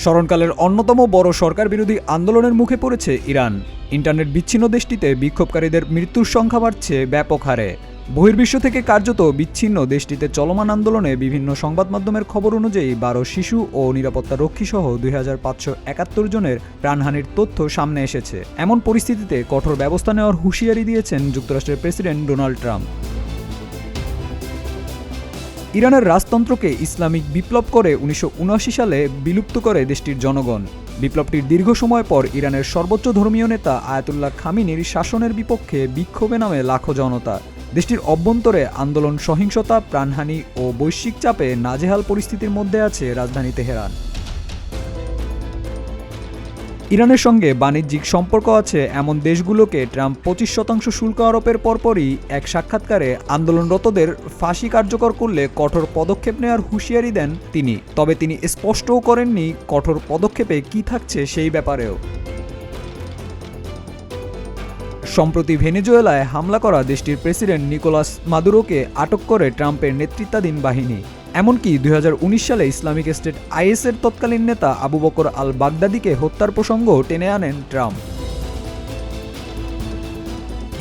স্মরণকালের অন্যতম বড় সরকার বিরোধী আন্দোলনের মুখে পড়েছে ইরান। ইন্টারনেট বিচ্ছিন্ন দেশটিতে বিক্ষোভকারীদের মৃত্যুর সংখ্যা বাড়ছে ব্যাপক হারে। বহির্বিশ্ব থেকে কার্যত বিচ্ছিন্ন দেশটিতে চলমান আন্দোলনে বিভিন্ন সংবাদ মাধ্যমের খবর অনুযায়ী 12 শিশু ও নিরাপত্তা রক্ষী সহ 2571 জনের প্রাণহানির তথ্য সামনে এসেছে। এমন পরিস্থিতিতে কঠোর ব্যবস্থা নেওয়ার হুঁশিয়ারি দিয়েছেন যুক্তরাষ্ট্রের প্রেসিডেন্ট ডোনাল্ড ট্রাম্প। ইরানের রাজতন্ত্রকে ইসলামিক বিপ্লব করে 1979 সালে বিলুপ্ত করে দেশটির জনগণ। বিপ্লবটির দীর্ঘ সময় পর ইরানের সর্বোচ্চ ধর্মীয় নেতা আয়াতুল্লাহ খামিনির শাসনের বিপক্ষে বিক্ষোভে নামে লাখো জনতা। দেশটির অভ্যন্তরে আন্দোলন, সহিংসতা, প্রাণহানি ও বৈশ্বিক চাপে নাজেহাল পরিস্থিতির মধ্যে আছে রাজধানী তেহরান। ইরানের সঙ্গে বাণিজ্যিক সম্পর্ক আছে এমন দেশগুলোকে ট্রাম্প 25% শুল্ক আরোপের পরপরই এক সাক্ষাৎকারে আন্দোলনরতদের ফাঁসি কার্যকর করলে কঠোর পদক্ষেপ নেওয়ার হুঁশিয়ারি দেন তিনি। তবে তিনি স্পষ্টও করেননি কঠোর পদক্ষেপে কী থাকছে সেই ব্যাপারেও। সম্প্রতি ভেনেজুয়েলায় হামলা করা দেশটির প্রেসিডেন্ট নিকোলাস মাদুরোকে আটক করে ট্রাম্পের নেতৃত্বাধীন বাহিনী। এমনকি 2019 সালে ইসলামিক স্টেট আইএসের তৎকালীন নেতা আবু বকর আল বাগদাদিকে হত্যার প্রসঙ্গও টেনে আনেন ট্রাম্প।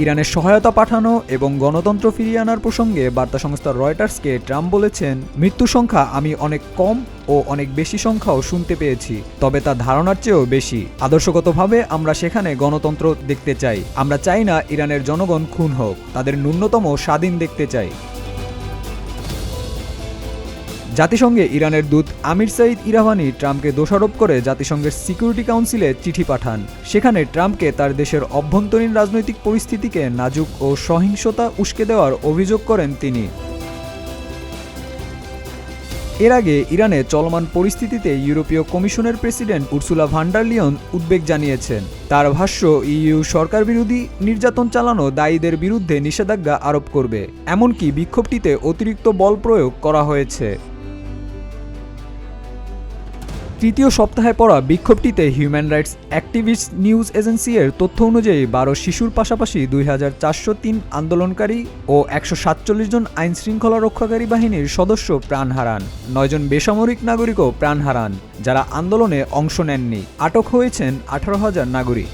ইরানের সহায়তা পাঠানো এবং গণতন্ত্র ফিরিয়ে আনার প্রসঙ্গে বার্তা সংস্থা রয়টার্সকে ট্রাম্প বলেছেন, মৃত্যুর সংখ্যা আমি অনেক কম ও অনেক বেশি সংখ্যাও শুনতে পেয়েছি, তবে তা ধারণার চেয়েও বেশি। আদর্শগতভাবে আমরা সেখানে গণতন্ত্র দেখতে চাই। আমরা চাই না ইরানের জনগণ খুন হোক, তাদের ন্যূনতম স্বাধীন দেখতে চাই। জাতিসংঘে ইরানের দূত আমির সাইদ ইরাভানি ট্রাম্পকে দোষারোপ করে জাতিসংঘের সিকিউরিটি কাউন্সিলে চিঠি পাঠান। সেখানে ট্রাম্পকে তার দেশের অভ্যন্তরীণ রাজনৈতিক পরিস্থিতিকে নাজুক ও সহিংসতা উস্কে দেওয়ার অভিযোগ করেন তিনি। এর আগে ইরানে চলমান পরিস্থিতিতে ইউরোপীয় কমিশনের প্রেসিডেন্ট উর্সুলা ভান ডার লিয়ন উদ্বেগ জানিয়েছেন। তার ভাষ্য, ইইউ সরকার বিরোধী নির্যাতন চালানো দায়ীদের বিরুদ্ধে নিষেধাজ্ঞা আরোপ করবে। এমনকি বিক্ষোভটিতে অতিরিক্ত বল প্রয়োগ করা হয়েছে। তৃতীয় সপ্তাহে পড়া বিক্ষোভটিতে human rights activist news agency এর তথ্য অনুযায়ী 12 শিশুর পাশাপাশি 2403 আন্দোলনকারী ও 147 জন আইনশৃঙ্খলা রক্ষাকারী বাহিনীর সদস্য প্রাণ হারান। 9 জন বেসামরিক নাগরিকও প্রাণ হারান যারা আন্দোলনে অংশ নেননি। আটক হয়েছেন 18,000 নাগরিক।